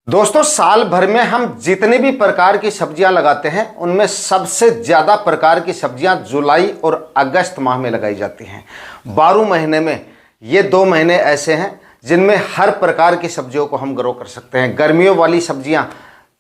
दोस्तों, साल भर में हम जितने भी प्रकार की सब्जियां लगाते हैं उनमें सबसे ज़्यादा प्रकार की सब्जियां जुलाई और अगस्त माह में लगाई जाती हैं। 12 महीने में ये 2 महीने ऐसे हैं जिनमें हर प्रकार की सब्जियों को हम ग्रो कर सकते हैं। गर्मियों वाली सब्जियां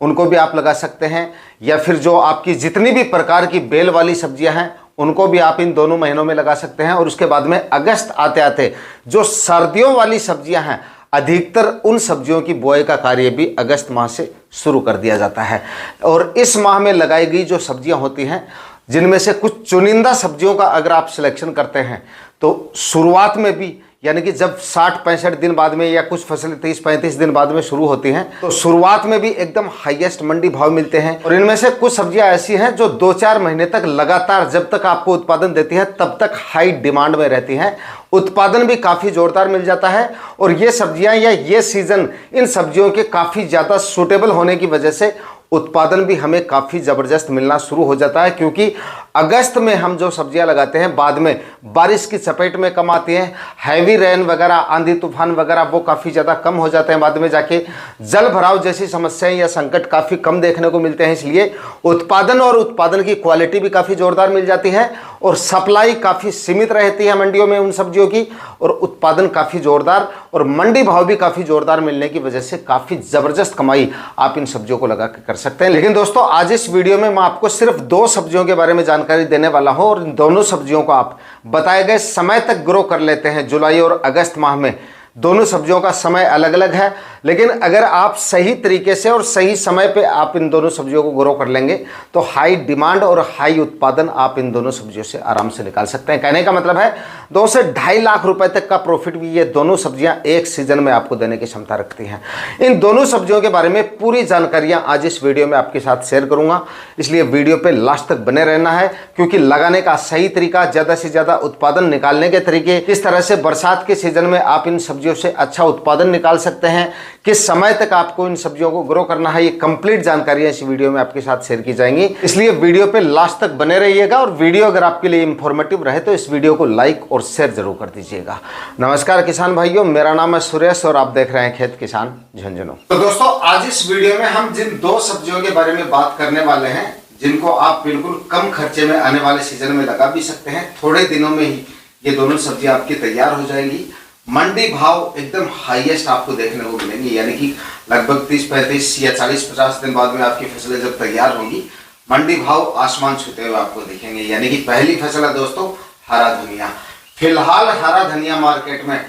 उनको भी आप लगा सकते हैं, या फिर जो आपकी जितनी भी प्रकार की बेल वाली सब्जियां हैं उनको भी आप इन दोनों महीनों में लगा सकते हैं। और उसके बाद में अगस्त आते आते जो सर्दियों वाली सब्जियां हैं, अधिकतर उन सब्जियों की बुआई का कार्य भी अगस्त माह से शुरू कर दिया जाता है। और इस माह में लगाई गई जो सब्जियां होती हैं, जिनमें से कुछ चुनिंदा सब्जियों का अगर आप सिलेक्शन करते हैं तो शुरुआत में भी, यानी कि जब 60-65 दिन बाद में या कुछ फसलें 30-35 दिन बाद में शुरू होती हैं, तो शुरुआत में भी एकदम हाईएस्ट मंडी भाव मिलते हैं। और इनमें से कुछ सब्जियां ऐसी हैं जो 2-4 महीने तक लगातार जब तक आपको उत्पादन देती हैं तब तक हाई डिमांड में रहती हैं। उत्पादन भी काफ़ी जोरदार मिल जाता है। और ये सब्जियां या ये सीज़न इन सब्जियों के काफ़ी ज़्यादा सूटेबल होने की वजह से उत्पादन भी हमें काफ़ी ज़बरदस्त मिलना शुरू हो जाता है, क्योंकि अगस्त में हम जो सब्जियां लगाते हैं बाद में बारिश की चपेट में कम आती हैं। हैवी रेन वगैरह, आंधी तूफान वगैरह वो काफ़ी ज़्यादा कम हो जाते हैं। बाद में जाके जल भराव जैसी समस्याएं या संकट काफ़ी कम देखने को मिलते हैं। इसलिए उत्पादन और उत्पादन की क्वालिटी भी काफ़ी ज़ोरदार मिल जाती है और सप्लाई काफ़ी सीमित रहती है मंडियों में उन सब्जियों की, और उत्पादन काफ़ी ज़ोरदार और मंडी भाव भी काफ़ी ज़ोरदार मिलने की वजह से काफ़ी ज़बरदस्त कमाई आप इन सब्जियों को लगा के कर सकते हैं। लेकिन दोस्तों, आज इस वीडियो में मैं आपको सिर्फ 2 सब्जियों के बारे में जानकारी देने वाला हूं, और इन दोनों सब्जियों को आप बताए गए समय तक ग्रो कर लेते हैं। जुलाई और अगस्त माह में दोनों सब्जियों का समय अलग अलग है, लेकिन अगर आप सही तरीके से और सही समय पे आप इन दोनों सब्जियों को ग्रो कर लेंगे तो हाई डिमांड और हाई उत्पादन आप इन दोनों सब्जियों से आराम से निकाल सकते हैं। कहने का मतलब है 2 से 2.5 लाख रुपए तक का प्रॉफिट भी ये दोनों सब्जियां एक सीजन में आपको देने की क्षमता रखती हैं। इन दोनों सब्जियों के बारे में पूरी जानकारियां आज इस वीडियो में आपके साथ शेयर करूंगा, इसलिए वीडियो पे लास्ट तक बने रहना है, क्योंकि लगाने का सही तरीका, ज़्यादा से ज़्यादा उत्पादन निकालने के तरीके, किस तरह से बरसात के सीजन में आप इन सब्जियों से अच्छा उत्पादन निकाल सकते हैं, किस समय तक आपको इन सब्जियों को ग्रो करना है, ये कंप्लीट जानकारियां इस वीडियो में आपके साथ शेयर की जाएंगी। इसलिए वीडियो पे लास्ट तक बने रहिएगा, और वीडियो अगर आपके लिए इंफॉर्मेटिव रहे तो इस वीडियो को लाइक और शेयर जरूर कर दीजिएगा। नमस्कार किसान भाइयों, मेरा नाम है सुरेश और आप देख रहे हैं खेत किसान झुंझुनू। तो दोस्तों, आज इस वीडियो में हम जिन 2 सब्जियों के बारे में बात करने वाले हैं, जिनको आप बिल्कुल कम खर्चे में आने वाले सीजन में लगा भी सकते हैं, थोड़े दिनों में ही ये दोनों सब्जियां आपकी तैयार हो जाएंगी। मंडी भाव एकदम हाईएस्ट आपको देखने को मिलेंगे, यानी कि लगभग 30-35 या 40-50 दिन बाद में आपकी फसलें जब तैयार होंगी, मंडी भाव आसमान छूते हुए आपको दिखेंगे। यानी कि पहली फसल है दोस्तों हरा धनिया। फिलहाल हरा धनिया मार्केट में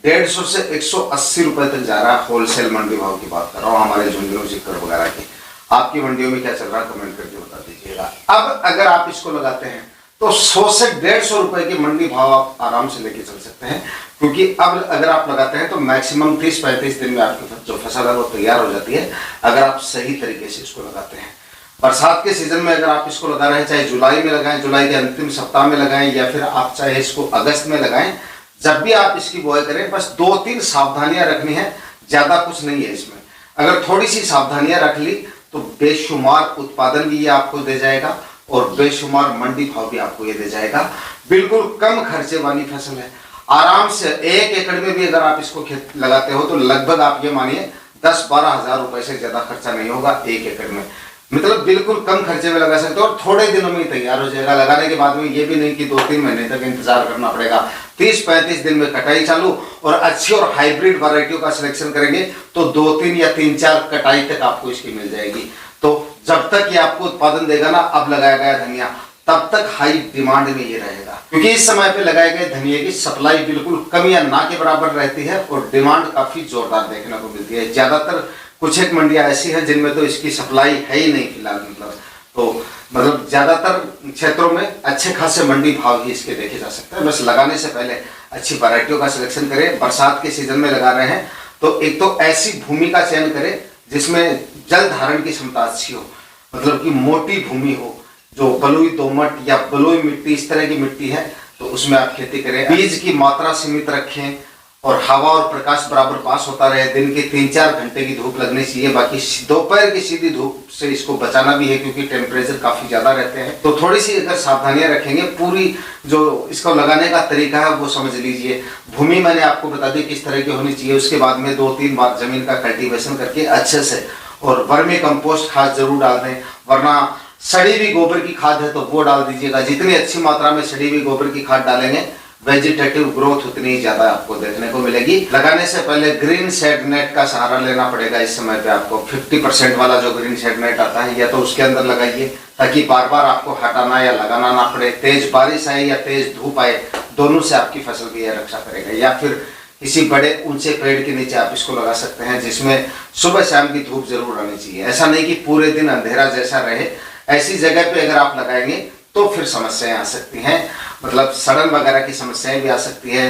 150 से 180 रुपए तक जा रहा है। होलसेल मंडी भाव की बात कर रहा हूँ, हमारे झुंझुनू सिक्कर वगैरह की। आपकी मंडियों में क्या चल रहा है कमेंट करके बता दीजिएगा। अब अगर आप इसको लगाते हैं तो 100 से 150 रुपए की मंडी भाव आप आराम से लेके चल सकते हैं, क्योंकि अब अगर आप लगाते हैं तो मैक्सिमम 30-35 दिन में आपकी जो फसल है वो तैयार हो जाती है, अगर आप सही तरीके से इसको लगाते हैं। बरसात के सीजन में अगर आप इसको लगा रहे हैं, चाहे जुलाई में लगाएं, जुलाई के अंतिम सप्ताह में लगाएं, या फिर आप चाहे इसको अगस्त में लगाएं, जब भी आप इसकी बुआई करें बस 2-3 सावधानियां रखनी है, ज्यादा कुछ नहीं है इसमें। अगर थोड़ी सी सावधानियां रख ली तो बेशुमार उत्पादन भी ये आपको दे जाएगा और बेशुमार मंडी भाव भी आपको ये दे जाएगा। बिल्कुल कम खर्चे वाली फसल है। आराम से 1 एकड़ में भी अगर आप इसको खेत लगाते हो तो लगभग आप ये मानिए 10-12 हजार रुपए से ज्यादा खर्चा नहीं होगा 1 एकड़ में। मतलब बिल्कुल कम खर्चे में लगा सकते हो और थोड़े दिनों में तैयार हो जाएगा। लगाने के बाद में ये भी नहीं कि 2-3 महीने तक इंतजार करना पड़ेगा। 30-35 दिन में कटाई चालू, और अच्छी और हाइब्रिड वैरायटियों का सिलेक्शन करेंगे तो 2-3 या 3-4 कटाई तक आपको इसकी मिल जाएगी। तो जब तक ये आपको उत्पादन देगा ना, अब लगाया गया धनिया, तब तक हाई डिमांड में ये रहेगा, क्योंकि इस समय पे लगाए गए धनिया की सप्लाई बिल्कुल कम या ना के बराबर रहती है और डिमांड काफी जोरदार देखने को मिलती है। ज्यादातर कुछ एक मंडियां ऐसी हैं जिनमें तो इसकी सप्लाई है ही नहीं फिलहाल। मतलब ज्यादातर क्षेत्रों में अच्छे खासे मंडी भाव ही इसके देखे जा सकते हैं। बस लगाने से पहले अच्छी वैरायटियों का सिलेक्शन करें। बरसात के सीजन में लगा रहे हैं तो एक तो ऐसी भूमि का चयन करें जिसमें जल धारण की क्षमता अच्छी हो, मतलब कि मोटी भूमि हो, जो बलुई दोमट या बलुई मिट्टी, इस तरह की मिट्टी है तो उसमें आप खेती करें। बीज की मात्रा सीमित रखें, और हवा और प्रकाश बराबर पास होता रहे। दिन के 3-4 घंटे की धूप लगनी चाहिए। बाकी दोपहर की सीधी धूप से इसको बचाना भी है, क्योंकि टेम्परेचर काफ़ी ज़्यादा रहते हैं। तो थोड़ी सी अगर सावधानियां रखेंगे, पूरी जो इसको लगाने का तरीका है वो समझ लीजिए। भूमि मैंने आपको बता दी किस तरह की होनी चाहिए। उसके बाद में 2-3 बार जमीन का कल्टीवेशन करके अच्छे से, और वर्मी कंपोस्ट खाद जरूर डाल दें, वरना सड़ी हुई गोबर की खाद है तो वो डाल दीजिएगा। जितनी अच्छी मात्रा में सड़ी हुई गोबर की खाद डालेंगे, वेजिटेटिव ग्रोथ उतनी ही ज्यादा आपको देखने को मिलेगी। लगाने से पहले ग्रीन शेड नेट का सहारा लेना पड़ेगा। इस समय पे आपको 50% वाला जो ग्रीन शेड नेट आता है, या तो उसके अंदर लगाइए ताकि बार बार आपको हटाना या लगाना ना पड़े। तेज बारिश आए या तेज धूप आए, दोनों से आपकी फसल की यह रक्षा करेगा। या फिर किसी बड़े ऊंचे पेड़ के नीचे आप इसको लगा सकते हैं, जिसमें सुबह शाम की धूप जरूर आनी चाहिए। ऐसा नहीं कि पूरे दिन अंधेरा जैसा रहे। ऐसी जगह पे अगर आप लगाएंगे तो फिर समस्याएं आ सकती हैं, मतलब सड़न वगैरह की समस्याएं भी आ सकती है।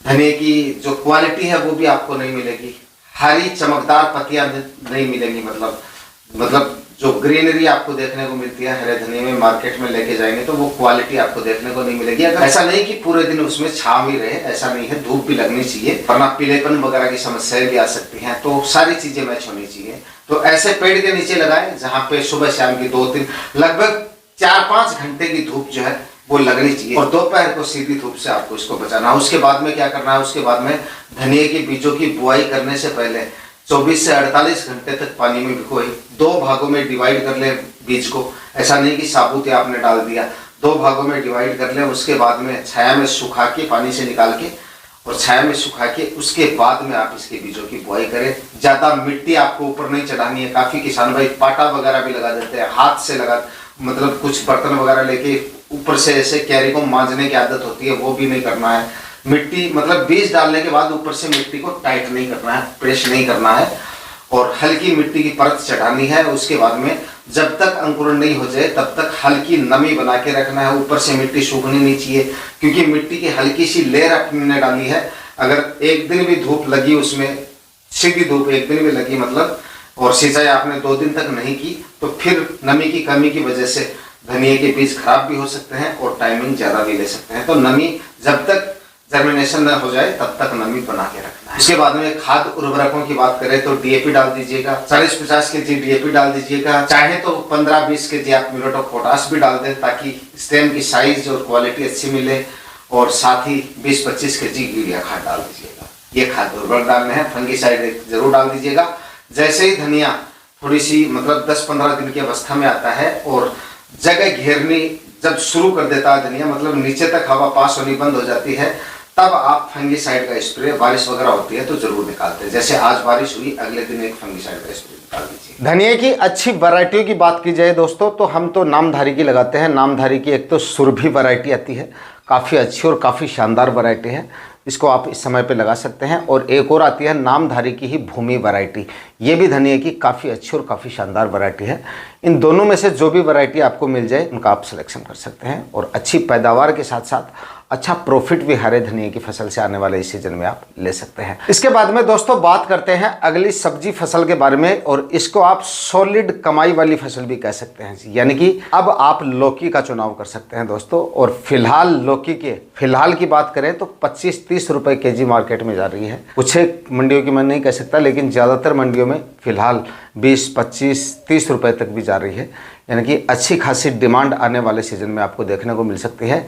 धनिया की जो क्वालिटी है वो भी आपको नहीं मिलेगी। हरी चमकदार पत्तियां नहीं मिलेंगी। मतलब जो ग्रीनरी आपको देखने को मिलती है हरे धनिया में, मार्केट में लेके जाएंगे तो वो क्वालिटी आपको देखने को नहीं मिलेगी। अगर ऐसा नहीं कि पूरे दिन उसमें छांव ही रहे, ऐसा नहीं है, धूप भी लगनी चाहिए, वरना पीलेपन वगैरह की समस्याएं भी आ सकती हैं। तो सारी चीजें मैच होनी चाहिए। तो ऐसे पेड़ के नीचे लगाएं जहां पे सुबह शाम की 2-3 लगभग 4-5 घंटे की धूप जो है वो लगनी चाहिए, और दोपहर को सीधी धूप से आपको इसको बचाना है। उसके बाद में क्या करना है, उसके बाद में धनिया के बीजों की बुआई करने से पहले 24 से 48 घंटे तक पानी में भिगोए 2 भागों में डिवाइड कर ले बीज को। ऐसा नहीं कि साबुत ही आपने डाल दिया, 2 भागों में डिवाइड कर ले। उसके बाद में छाया में सुखा के, पानी से निकाल के और छाया में सुखा के, उसके बाद में आप इसके बीजों की बुआई करें। ज्यादा मिट्टी आपको ऊपर नहीं चढ़ानी है। काफी किसान भाई पाटा वगैरह भी लगा देते हैं, हाथ से लगा, मतलब कुछ बर्तन वगैरह लेके ऊपर से ऐसे क्यारी को मांजने की आदत होती है, वो भी नहीं करना है। मिट्टी मतलब बीज डालने के बाद ऊपर से मिट्टी को टाइट नहीं करना है, प्रेस नहीं करना है, और हल्की मिट्टी की परत चढ़ानी है। उसके बाद में जब तक अंकुरण नहीं हो जाए तब तक हल्की नमी बना के रखना है। ऊपर से मिट्टी सूखनी नहीं चाहिए, क्योंकि मिट्टी की हल्की सी लेयर आपने डाली है। अगर एक दिन भी धूप लगी, उसमें सीधी धूप एक दिन भी लगी मतलब, और सिंचाई आपने 2 दिन तक नहीं की, तो फिर नमी की कमी की वजह से धनिया के बीज खराब भी हो सकते हैं और टाइमिंग ज्यादा भी ले सकते हैं। तो नमी जब तक जर्मिनेशन न हो जाए तब तक नमी बना के रखना है। इसके बाद में खाद उर्वरकों की बात करें तो डीएपी डाल दीजिएगा, 40-50 केजी डीएपी डाल दीजिएगा। चाहे तो 15-20 केजी आप म्यूरेट ऑफ पोटाश भी डाल दें, ताकि स्टेम की साइज और क्वालिटी अच्छी मिले। और साथ ही 20-25 केजी यूरिया खाद डाल दीजिएगा। ये खाद उर्वरक डालने हैं। फंगीसाइड जरूर डाल दीजिएगा। जैसे ही धनिया थोड़ी सी मतलब 10-15 दिन की अवस्था में आता है और जगह घेरनी जब शुरू कर देता है धनिया, मतलब नीचे तक हवा पास होनी बंद हो जाती है, तब आप फंगीसाइड का स्प्रे, बारिश वगैरह होती है तो जरूर निकालते हैं। जैसे आज बारिश हुई, अगले दिन एक फंगीसाइड का स्प्रे निकाल दीजिए। धनिया की अच्छी वैरायटियों की बात की जाए दोस्तों, तो हम तो नामधारी की लगाते हैं। नामधारी की एक तो सुरभि वैरायटी आती है, काफ़ी अच्छी और काफ़ी शानदार वैरायटी है, इसको आप इस समय पे लगा सकते हैं। और एक और आती है नामधारी की ही भूमि वैरायटी, ये भी धनिया की काफ़ी अच्छी और काफ़ी शानदार वैरायटी है। इन दोनों में से जो भी वैरायटी आपको मिल जाए उनका आप सिलेक्शन कर सकते हैं, और अच्छी पैदावार के साथ साथ अच्छा प्रॉफिट भी हरे धनिया की फसल से आने वाले इस सीजन में आप ले सकते हैं। इसके बाद में दोस्तों बात करते हैं अगली सब्जी फसल के बारे में, और इसको आप सॉलिड कमाई वाली फसल भी कह सकते हैं। यानी कि अब आप लौकी का चुनाव कर सकते हैं दोस्तों। और फिलहाल लौकी के फिलहाल की बात करें तो 25-30 रुपए केजी मार्केट में जा रही है। कुछ एक मंडियों की मैं नहीं कह सकता, लेकिन ज़्यादातर मंडियों में फिलहाल 20-25-30 रुपए तक भी जा रही है। यानी कि अच्छी खासी डिमांड आने वाले सीजन में आपको देखने को मिल सकती है।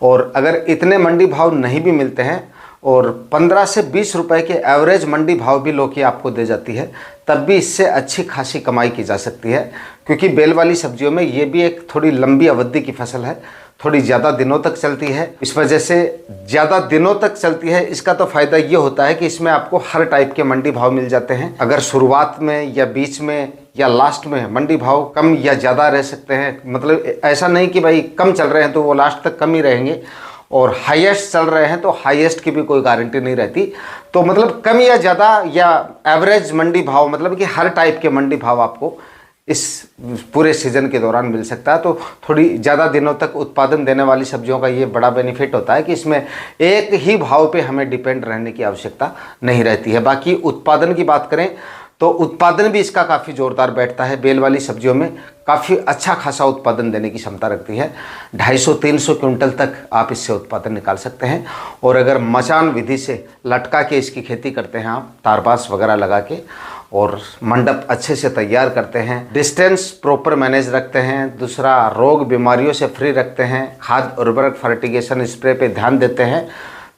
और अगर इतने मंडी भाव नहीं भी मिलते हैं और 15 से 20 रुपए के एवरेज मंडी भाव भी लौकी आपको दे जाती है, तब भी इससे अच्छी खासी कमाई की जा सकती है। क्योंकि बेल वाली सब्जियों में ये भी एक थोड़ी लंबी अवधि की फसल है, थोड़ी ज़्यादा दिनों तक चलती है। इस वजह से ज़्यादा दिनों तक चलती है, इसका तो फ़ायदा ये होता है कि इसमें आपको हर टाइप के मंडी भाव मिल जाते हैं। अगर शुरुआत में या बीच में या लास्ट में मंडी भाव कम या ज़्यादा रह सकते हैं, मतलब ऐसा नहीं कि भाई कम चल रहे हैं तो वो लास्ट तक कम ही रहेंगे, और हाईएस्ट चल रहे हैं तो हाईएस्ट की भी कोई गारंटी नहीं रहती। तो मतलब कम या ज़्यादा या एवरेज मंडी भाव, मतलब कि हर टाइप के मंडी भाव आपको इस पूरे सीजन के दौरान मिल सकता है। तो थोड़ी ज़्यादा दिनों तक उत्पादन देने वाली सब्जियों का ये बड़ा बेनिफिट होता है कि इसमें एक ही भाव पे हमें डिपेंड रहने की आवश्यकता नहीं रहती है। बाकी उत्पादन की बात करें तो उत्पादन भी इसका काफ़ी ज़ोरदार बैठता है। बेल वाली सब्जियों में काफ़ी अच्छा खासा उत्पादन देने की क्षमता रखती है। 250-300 क्विंटल तक आप इससे उत्पादन निकाल सकते हैं। और अगर मचान विधि से लटका के इसकी खेती करते हैं आप, तारबास वगैरह लगा के, और मंडप अच्छे से तैयार करते हैं, डिस्टेंस प्रॉपर मैनेज रखते हैं, दूसरा रोग बीमारियों से फ्री रखते हैं, खाद उर्वरक फर्टिगेशन स्प्रे पे ध्यान देते हैं,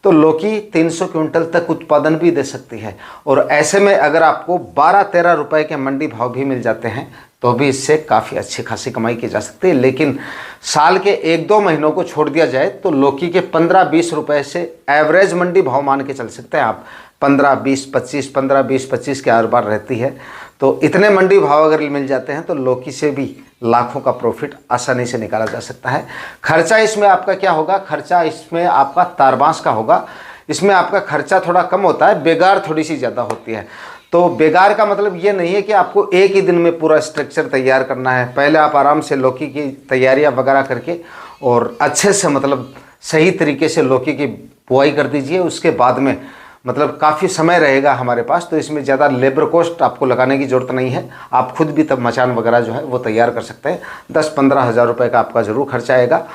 तो लौकी 300 क्विंटल तक उत्पादन भी दे सकती है। और ऐसे में अगर आपको 12-13 रुपए के मंडी भाव भी मिल जाते हैं तो भी इससे काफ़ी अच्छी खासी कमाई की जा सकती है। लेकिन साल के 1-2 महीनों को छोड़ दिया जाए तो लौकी के 15-20 रुपए से एवरेज मंडी भाव मान के चल सकते हैं आप। 15-20-25, 15-20-25 के हर बार रहती है। तो इतने मंडी भाव अगर मिल जाते हैं तो लौकी से भी लाखों का प्रॉफिट आसानी से निकाला जा सकता है। खर्चा इसमें आपका क्या होगा? खर्चा इसमें आपका तारबांस का होगा। इसमें आपका खर्चा थोड़ा कम होता है, बेगार थोड़ी सी ज़्यादा होती है। तो बेगार का मतलब ये नहीं है कि आपको एक ही दिन में पूरा स्ट्रक्चर तैयार करना है। पहले आप आराम से लौकी की तैयारियां वगैरह करके और अच्छे से मतलब सही तरीके से लौकी की बुआई कर दीजिए। उसके बाद में मतलब काफ़ी समय रहेगा हमारे पास, तो इसमें ज़्यादा लेबर कॉस्ट आपको लगाने की ज़रूरत नहीं है। आप खुद भी तब मचान वगैरह जो है वो तैयार कर सकते हैं। 10-15 हज़ार रुपये का आपका ज़रूर खर्चा आएगा।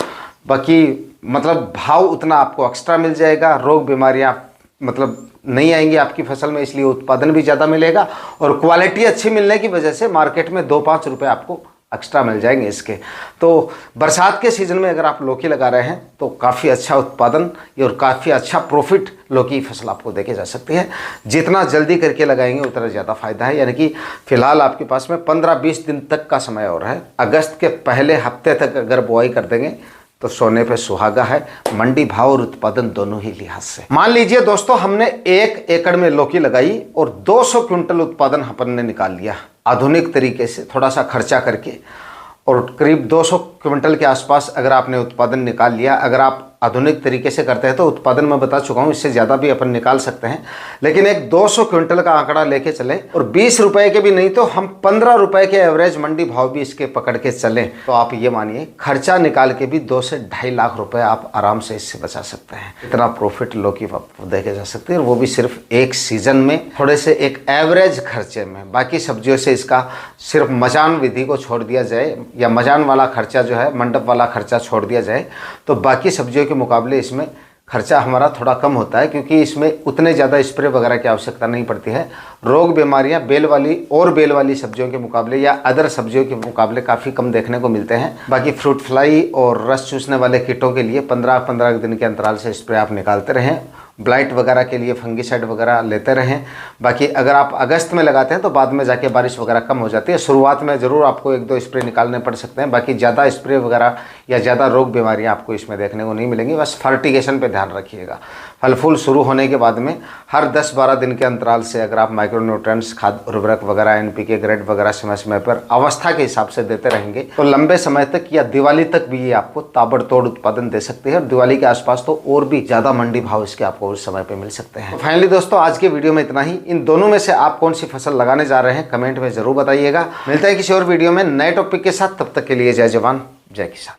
बाकी मतलब भाव उतना आपको एक्स्ट्रा मिल जाएगा, रोग बीमारियाँ मतलब नहीं आएंगी आपकी फसल में, इसलिए उत्पादन भी ज़्यादा मिलेगा। और क्वालिटी अच्छी मिलने की वजह से मार्केट में 2-5 रुपये आपको एक्स्ट्रा मिल जाएंगे इसके। तो बरसात के सीज़न में अगर आप लौकी लगा रहे हैं तो काफ़ी अच्छा उत्पादन और काफ़ी अच्छा प्रॉफिट लौकी की फसल आपको देके जा सकती है। जितना जल्दी करके लगाएंगे उतना ज़्यादा फायदा है। यानी कि फ़िलहाल आपके पास में 15-20 दिन तक का समय और है। अगस्त के पहले हफ्ते तक अगर बुआई कर देंगे तो सोने पे सुहागा है, मंडी भाव और उत्पादन दोनों ही लिहाज से। मान लीजिए दोस्तों हमने 1 एकड़ में लौकी लगाई और 200 क्विंटल उत्पादन अपन ने निकाल लिया आधुनिक तरीके से, थोड़ा सा खर्चा करके, और करीब 200 क्विंटल के आसपास अगर आपने उत्पादन निकाल लिया। अगर आप आधुनिक तरीके से करते हैं तो उत्पादन मैं बता चुका हूँ, इससे ज़्यादा भी अपन निकाल सकते हैं। लेकिन एक 200 क्विंटल का आंकड़ा लेके चलें और 20 रुपए के भी नहीं तो हम 15 रुपए के एवरेज मंडी भाव भी इसके पकड़ के चलें तो आप ये मानिए खर्चा निकाल के भी 2 से 2.5 लाख रुपए आप आराम से इससे बचा सकते हैं। इतना प्रॉफिट लौकी आपको देखे जा सकते हैं, और वो भी सिर्फ एक सीजन में थोड़े से एक एवरेज खर्चे में। बाकी सब्जियों से इसका सिर्फ मचान विधि को छोड़ दिया जाए या मचान वाला खर्चा जो है, मंडप वाला खर्चा छोड़ दिया जाए, तो बाकी सब्जियों के मुकाबले इसमें खर्चा हमारा थोड़ा कम होता है, क्योंकि इसमें उतने ज़्यादा स्प्रे वगैरह की आवश्यकता नहीं पड़ती है। रोग बीमारियां बेल वाली सब्जियों के मुकाबले या अदर सब्जियों के मुकाबले काफ़ी कम देखने को मिलते हैं। बाकी फ्रूट फ्लाई और रस चूसने वाले कीटों के लिए 15-15 दिन के अंतराल से स्प्रे आप निकालते रहें। ब्लाइट वगैरह के लिए फंगीसाइड वगैरह लेते रहें। बाकी अगर आप अगस्त में लगाते हैं तो बाद में जाके बारिश वगैरह कम हो जाती है। शुरुआत में ज़रूर आपको 1-2 स्प्रे निकालने पड़ सकते हैं। बाकी ज़्यादा स्प्रे वगैरह या ज़्यादा रोग बीमारियां आपको इसमें देखने को नहीं मिलेंगी। बस फर्टिगेशन पे ध्यान रखिएगा। फल फूल शुरू होने के बाद में हर 10-12 दिन के अंतराल से अगर आप माइक्रोन्यूट्रिएंट्स, खाद उर्वरक वगैरह, NPK ग्रेड वगैरह समय समय पर अवस्था के हिसाब से देते रहेंगे तो लंबे समय तक या दिवाली तक भी ये आपको ताबड़तोड़ उत्पादन दे सकते हैं। और दिवाली के आसपास तो और भी ज़्यादा मंडी भाव इसके आपको उस समय पर मिल सकते हैं। फाइनली दोस्तों आज के वीडियो में इतना ही। इन दोनों में से आप कौन सी फसल लगाने जा रहे हैं कमेंट में जरूर बताइएगा। मिलते हैं किसी और वीडियो में नए टॉपिक के साथ। तब तक के लिए जय जवान जय किसान।